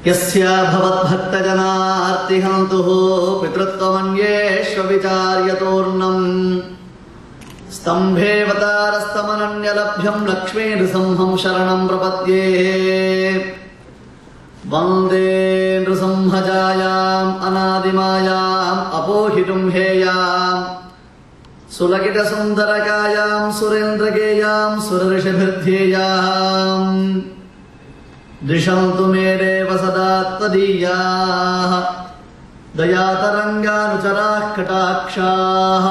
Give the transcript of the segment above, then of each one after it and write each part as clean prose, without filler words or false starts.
यस्या भवद्भक्तजनार्तिहन्तुः पितृत्वमन्येष्वविचार्यतोर्णम् स्तम्भेऽवतारस्तमनन्यलभ्यं लक्ष्मीनृसिंहं शरणं प्रपद्ये वन्दे नृसिंहजायाम् अनादिमायाम् अपोहितुं हेयाम् सुलकितसुन्दरकायाम् सुरेन्द्रगेयाम् सुरऋषिभिर्ध्येयाम् दिशन्तु मे देव सदा त्वदीयाः दयातरङ्गानुचराः कटाक्षाः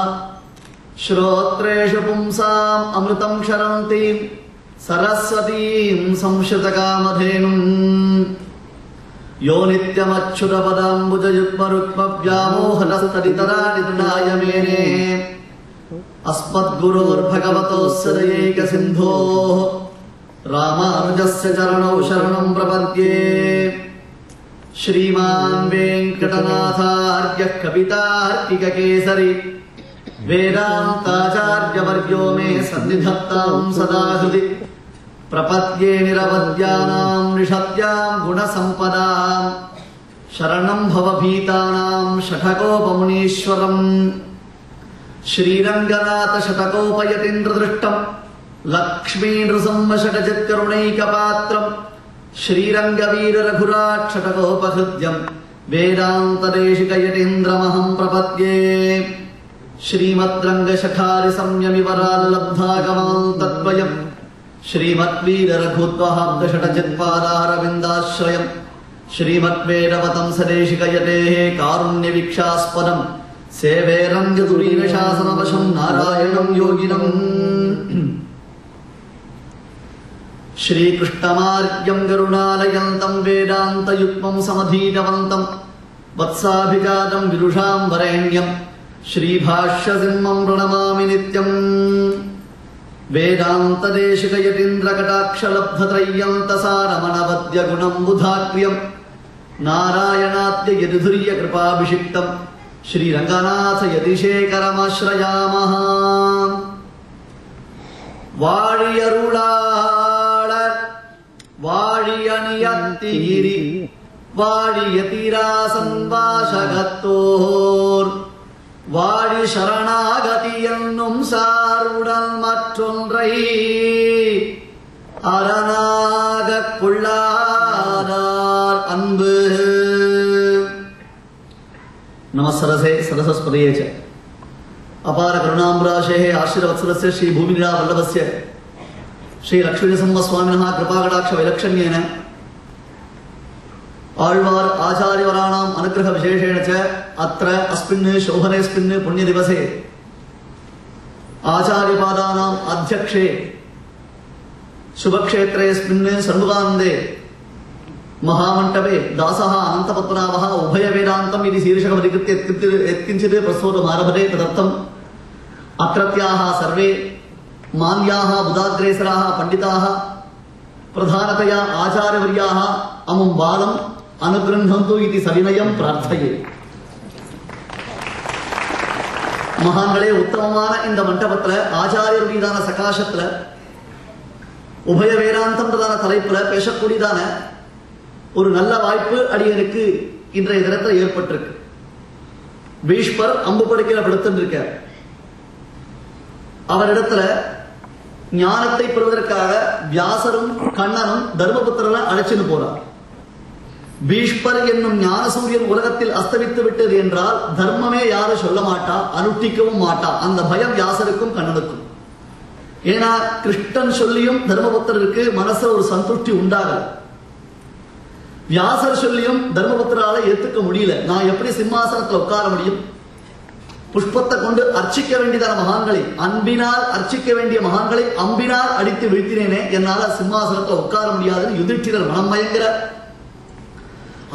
श्रोत्रेषु पुंसाम् अमृतं क्षरन्तीं सरस्वतीं संश्रितकामधेनुम् यो नित्यमच्युतपदाम्बुजयुग्मरुक्मव्यामोहनस्तदितराणि तृणाय मेने अस्मद्गुरोर्भगवतोऽस्य दयैकसिन्धोः रामानुजस्य चरणौ शरणं प्रपद्ये। श्रीमान् वेङ्कटनाथार्यः कवितार्किककेसरी वेदान्ताचार्यवर्यो मे सन्निधत्तां सदा हृदि प्रपद्ये निरवद्यानां निषद्यां गुणसम्पदां शरणं भवभीतानां षठकोपमुनीश्वरम् श्रीरङ्गनाथ षठकोपयतीन्द्रदृष्टम् लक्ष्मीनृसिंहषटजित्करुणैकपात्रम् श्रीरङ्गवीर रघुराट् षठकोपहृद्यम् वेदान्तदेशिकयतीन्द्रमहं प्रपद्ये। श्रीमद्रङ्गशठारिसंयमिवराल्लब्धागमान्तद्वयम् श्रीमद्वीर रघुत्वहाब्दषटजित्पादारविन्दाश्रयम् श्रीमद्वेदवतंसदेशिकयतेः कारुण्यवीक्षास्पदम् सेवे रङ्गदुरीनशासनवशं नारायणं योगिनम् श्रीकृष्णमार्ग्यं करुणालयन्तं वेदान्तयुग्मं समधीतवन्तं वत्साभिजातं विदुषां वरेण्यं श्रीभाष्यसिंहं प्रणमामि नित्यम्। वेदान्तदेशिकयतीन्द्रकटाक्षलब्धत्रय्यन्तसारमणवद्यगुणं बुधाक्रियं नारायणाद्ययतिधुर्यकृपाभिषिक्तं श्रीरङ्गनाथ यतिशेखरमाश्रयामः। வாழியருளாளர் வாழியணியத்தீரி வாழியதீராசன் வாசகத்தோர் வாழி சரணாகதி என்னும் சார்வுடன் மற்றொன்றை அரணாக கொள்ளாதார் அன்பு। நமஸ்தரசே சரஸ்வதியே अपार करुणाम्बराशेः आशीर्वत्सलस्य श्री भूमिनिरा वल्लभस्य श्री लक्ष्मीनरसिंहस्वामिनः कृपाकटाक्ष वैलक्षण्येन आळ्वार आचार्यवराणाम् अनुग्रह विशेषेण च अत्र अस्मिन् शोभनेऽस्मिन् पुण्यदिवसे आचार्यपादानाम् अध्यक्षे शुभक्षेत्रेऽस्मिन् षण्मुगानन्दे महामण्डपे दासः अनन्तपद्मनाभः उभयवेदान्तम् इति शीर्षकमधिकृत्य यत्किञ्चित् प्रस्तोतुमारभते। तदर्थम् अत्रत्याः सर्वे मान्याः बुधाग्रेसराः पण्डिताः प्रधानतया आचार्यवर्याः अमुं बालम् अनुगृह्णन्तु इति सविनयं प्रार्थये। महान्களே, உத்தமமான இந்த மண்டபத்துல ஆச்சாரியர் மீதான சகாசத்துல உபய வேதாந்தம்ன்றதான தலைப்புல பேசக்கூடியதான ஒரு நல்ல வாய்ப்பு அடியனுக்கு இன்றைய தினத்தில் ஏற்பட்டிருக்கு. பீஷ்மர் அம்பு படுக்கையில படுத்திருக்கார். அவரிடத்துல ஞானத்தை பெறுவதற்காக வியாசரும் கண்ணனும் தர்மபுத்திரனை அழைச்சின்னு போறார். பீஷ்மர் என்னும் ஞான சூரியன் உலகத்தில் அஸ்தமித்து விட்டது என்றால் தர்மமே யாரும் சொல்ல மாட்டா, அனுஷ்டிக்கவும் மாட்டா. அந்த பயம் வியாசருக்கும் கண்ணனுக்கும். ஏன்னா கிருஷ்ணன் சொல்லியும் தர்மபுத்திரருக்கு மனசுல ஒரு சந்துஷ்டி உண்டாகல. வியாசர் சொல்லியும் தர்மபுத்திரால ஏத்துக்க முடியல. நான் எப்படி சிம்மாசனத்தில் உட்கார முடியும்? புஷ்பத்தை கொண்டு அர்ச்சிக்க வேண்டியதான மகான்களை, அன்பினால் அர்ச்சிக்க வேண்டிய மகான்களை அம்பினால் அடித்து வீழ்த்தினேனே, என்னால சிம்மாசனத்தில் உட்கார முடியாதுன்னு யுதிஷ்டிரர் மனம் மயங்கிற.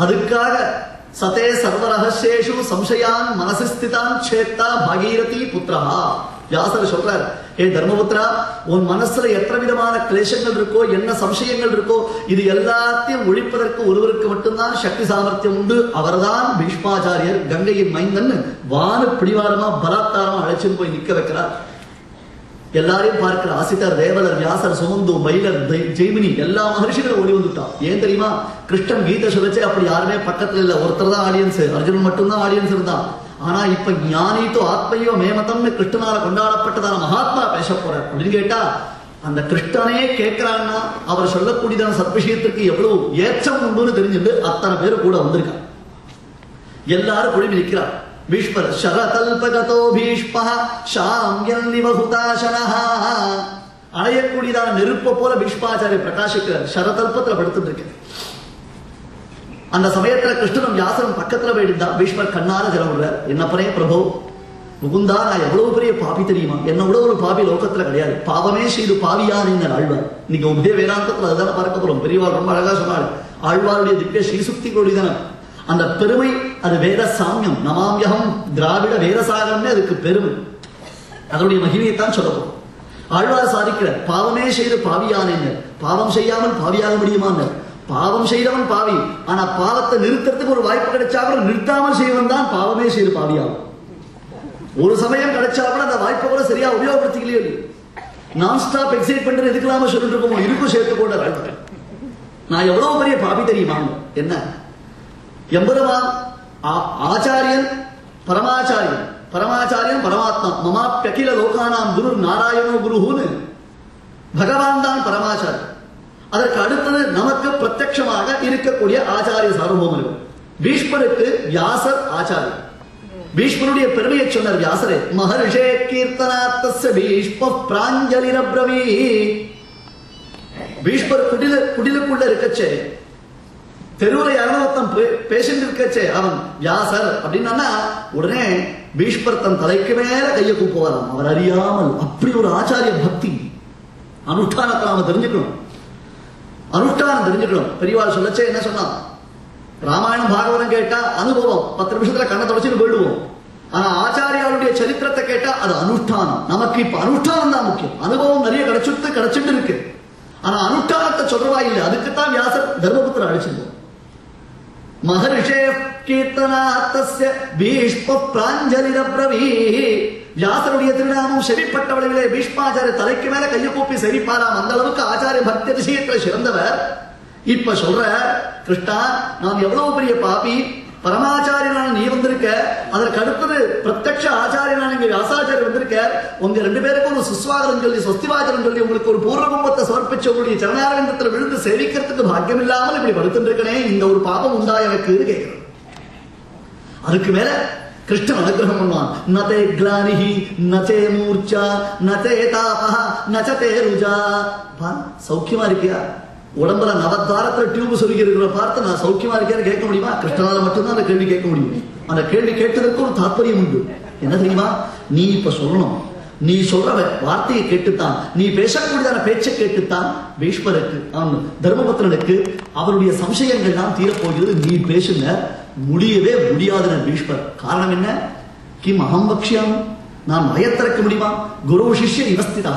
அதுக்காக சதே சர்வ ரகசியேஷு சம்சயான் மனசிஸ்திதான் சேத்தா பகீரதி புத்திரஹா. வியாசர் சொல்றார், ஏ தர்மபுத்திரா, உன் மனசுல எத்தனை விதமான கிளேசங்கள் இருக்கோ, என்ன சம்சயங்கள் இருக்கோ, இது எல்லாத்தையும் ஒழிப்பதற்கு ஒருவருக்கு மட்டும்தான் சக்தி சாமர்த்தியம் உண்டு. அவர்தான் பீஷ்மாச்சாரியர். கங்கையின் மைந்தன் வானு பிடிவாரமா பலாத்காரமா அழைச்சின்னு போய் நிக்க வைக்கிறார். எல்லாரையும் பார்க்கிற அசிதர், தேவலர், வியாசர், சுமந்து, பைலர், ஜெய்மினி எல்லா மகர்ஷிகளும் ஓடி வந்துட்டான். ஏன் தெரியுமா? கிருஷ்ணன் கீதை சொல்லச்சே அப்படி யாருமே பக்கத்துல இல்ல, ஒருத்தர் தான் ஆடியன்ஸ், அர்ஜுனன் மட்டும்தான் ஆடியன்ஸ் இருந்தான். ஆனா இப்ப ஞானித்தோ ஆத்மையோ மேமதம்னு கிருஷ்ணனால கொண்டாடப்பட்டதான மகாத்மா பேச போறார் அப்படின்னு கேட்டா, அந்த கிருஷ்ணனே கேட்கிறான்னா அவர் சொல்லக்கூடியதான சத்விஷயத்திற்கு எவ்வளவு ஏற்றம் உண்டுன்னு தெரிஞ்சுட்டு அத்தனை பேரு கூட வந்திருக்காங்க. எல்லாரும் குழுமி நிற்கிறார். பீஷ்மர் ஷரதல்பகதோ பீஷ்ம ஷாம்யன்னிவஹுதாசனஹ, அணையக்கூடியதான நெருப்ப போல பீஷ்மாச்சாரிய பிரகாசிக்கிறார். ஷரதல்பத்துல படுத்துட்டு இருக்கு. அந்த சமயத்துல கிருஷ்ணனும் வியாசரும் பக்கத்துல போயிட்டு பீஷ்மர் கண்ணார ஜலம் விடுறார். என்னப்பனே பிரபு முகுந்தா, நான் எவ்வளவு பெரிய பாபி தெரியுமா? என்ன விட ஒரு பாபி லோகத்துல கிடையாது. பாவமே செய்து பாவியானீங்க ஆழ்வார். இன்னைக்கு உபய வேதாந்தத்துல அதுதானே பார்க்க போறோம். பெரியவாள் ரொம்ப அழகா சொன்னாள். ஆழ்வாருடைய திவ்ய ஸ்ரீசுக்திகளுடையதான அந்த பெருமை, அது வேத சாமியம். நமாமியகம் திராவிட வேதசாகரம்னே அதுக்கு பெருமை. அதனுடைய மகிமையைத்தான் சொல்ல போறோம். ஆழ்வார் சாதிக்கிற பாவமே செய்து பாவியானேங்க, பாவம் செய்யாமல் பாவியாக முடியுமான்னு. பாவம் செய்தவன் பாவி, ஆனா பாவத்தை நிறுத்தறதுக்கு ஒரு வாய்ப்பு கிடைச்சா கூட நிறுத்தாமல் செய்வன் தான் பாவமே செய்து பாவியாகும். ஒரு சமயம் கிடைச்சா கூட அந்த வாய்ப்பை கூட சரியா உபயோகப்படுத்திக்கலையோ. நான் ஸ்டாப் எக்ஸைட் பண்றது எதுக்கலாம சொல்லிட்டு இருக்கோம், இருக்கும் சேர்த்து கூட. நான் எவ்வளவு பெரிய பாவி தெரியுமா? என்ன எம்பெருமான் ஆச்சாரியன் பரமாச்சாரியன், பரமாச்சாரியன் பரமாத்மா, மமாப்யகில லோகானாம் குரு நாராயணோ குருன்னு பகவான் தான் பரமாச்சாரியன். அதற்கு அடுத்தது நமக்கு பிரத்யட்சமாக இருக்கக்கூடிய ஆச்சாரிய சார்வபௌமர்கள். பீஷ்மருக்கு வியாசர் ஆச்சாரியர். பீஷ்மருடைய பெருமையை சொன்னார் வியாசரே. மகர்ஷே கீர்த்தனாத்தஸ்ய பீஷ்ம பிராஞ்சலிரப்ரவீ. பீஷ்மர் குடிலுக்குள்ள இருக்கச்சே, தெருவில் யாரொத்தம் பேஷண்ட் இருக்கச்சே அவன் வியாசர் அப்படின்னா உடனே பீஷ்மர் தன் தலைக்கு மேல கையை கூப்புவாராம், அவர் அறியாமல். அப்படி ஒரு ஆச்சாரிய பக்தி. அனுஷ்டானத்தை நாம தெரிஞ்சுக்கணும். அனுஷ்டானம் தெரிஞ்சுக்கணும். பெரியவாள் சொல்லச்சே என்ன சொன்னா, ராமாயணம் பாகவதம் கேட்டா அனுபவம் 10 நிமிஷத்துல கண்ணை தொடச்சிட்டு போயிடுவோம். ஆனா ஆச்சாரியாளுடைய சரித்திரத்தை கேட்டா அது அனுஷ்டானம். நமக்கு இப்ப அனுஷ்டானம் தான் முக்கியம். அனுபவம் நிறைய கிடைச்சிட்டு இருக்கு. ஆனா அனுஷ்டானத்தை சொல்றவா இல்லை. அதுக்குத்தான் வியாசர் தர்மபுத்திர அழிச்சிருந்தோம். மகர்ஷே கீர்த்தனாத்தஸ்ய பீஷ்ம பிராஞ்சலிரப்ரவீ. வியாசருடைய திருநாமம் செவிப்பட்டவளையிலே பீஷ்மாச்சாரிய தலைக்கு மேல கையை கூப்பி செவிப்பாராம். அந்த அளவுக்கு ஆச்சாரிய பக்தி விஷயத்துல சிறந்தவர். இப்ப சொல்ற கிருஷ்ணா, நாம் எவ்வளவு பெரிய பாபி, பரமாச்சாரியனான நீ வந்திருக்க, அதற்கு அடுத்தது பிரத்யட்ச ஆச்சாரியனான இங்க வியாசாச்சாரியர் வந்திருக்க. உங்க 2 பேருக்கும் ஒரு சுஸ்வாகரம் சொல்லி சொஸ்திவாச்சரம் சொல்லி உங்களுக்கு ஒரு பூர்வகும்பத்தை சமர்ப்பிச்சு உங்களுடைய சரணாரவிந்தத்தில் விழுந்து சேவிக்கிறதுக்கு பாக்கியம் இல்லாமல் இப்படி படுத்துட்டு இருக்கனே, இந்த ஒரு பாபம் உண்டாய எனக்கு கேட்கிறேன். அதுக்கு மேல கிருஷ்ணன் அனுகிரகம் பண்ணுவான். நதே கிளானிஹி நச்சே மூர்ச்சா நச்சே தாபஹ நச்சே ருஜா. சௌக்கியமா இருக்கியா? உடம்புல நவத்தாரத்துல டியூப் சொல்லி இருக்கிற பார்த்து நான் சௌக்கியமா இருக்கேன்னு கேட்க முடியுமா? கிருஷ்ணனால மட்டும்தான் அந்த கேள்வி கேட்க முடியும். அந்த கேள்வி கேட்டதற்கு ஒரு தாற்பயம் உண்டு. என்ன தெரியுமா? நீ இப்ப சொல்லணும். நீ சொல்ற வார்த்தையை கேட்டுத்தான், நீ பேசக்கூடியதான பேச்சை கேட்டுத்தான் பீஷ்மருக்கு, அவன் தர்மபுத்திரனுக்கு அவருடைய சம்சயங்கள் தான் தீரப்போகிறது. நீ பேசுங்க. முடியவே முடியாதுன்னு பீஷ்மர். காரணம் என்ன? கிம் அகம் பக்ஷ்யாமி, நான் வயத்திறக்க முடியுமா? குரு சிஷ்ய இவஸ்திதா.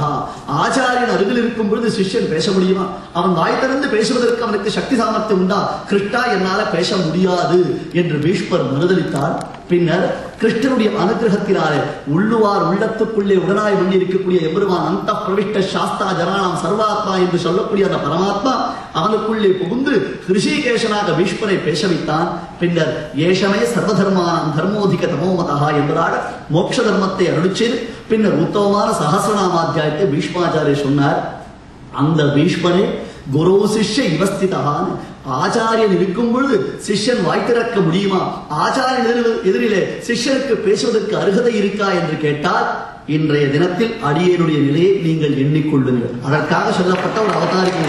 ஆச்சாரியன் அருகில் இருக்கும் பொழுது சிஷ்யன் பேச முடியுமா? அவன் வாய் திறந்து பேசுவதற்கு அவனுக்கு சக்தி சாமர்த்தியம் உண்டா? கிருஷ்ணா, என்னால பேச முடியாது என்று பீஷ்மர் மறுதளித்தார். பின்னர் கிருஷ்ணனுடைய அனுகிரகத்தினாலே உள்ளுவார் உள்ளத்துக்குள்ளே உடனாய் பண்ணி இருக்கக்கூடிய எம்பெருமான் அந்த பிரவிஷ்ட சாஸ்தா ஜனானாம் சர்வாத்மா என்று சொல்லக்கூடிய அந்த பரமாத்மா அவனுக்குள்ளே புகுந்து ரிஷிகேஷனாக பீஷ்மரை பேச வைத்தான். பின்னர் ஏஷமே சர்வதர்மானாம் தர்மோதிக தமோமதா என்பதாக மோட்ச தர்மத்தை அருளிச்செய்து பின்னர் உத்தமமான சகசிரநாமாத்தியாயத்தை பீஷ்மாச்சாரியர் சொன்னார். அந்த பீஷ்மரே குரு சிஷ்ய இவஸ்திதான். ஆச்சாரியன் இருக்கும் பொழுது சிஷ்யன் வாய் திறக்க முடியுமா? ஆச்சாரியன் எதிரிலே சிஷ்யனுக்கு பேசுவதற்கு அருகதை இருக்கா என்று கேட்டால் இன்றைய தினத்தில் அடியேனுடைய நிலையை நீங்கள் எண்ணிக்கொள்ளுங்கள். அதற்காக சொல்லப்பட்ட ஒரு அவதாரிகை.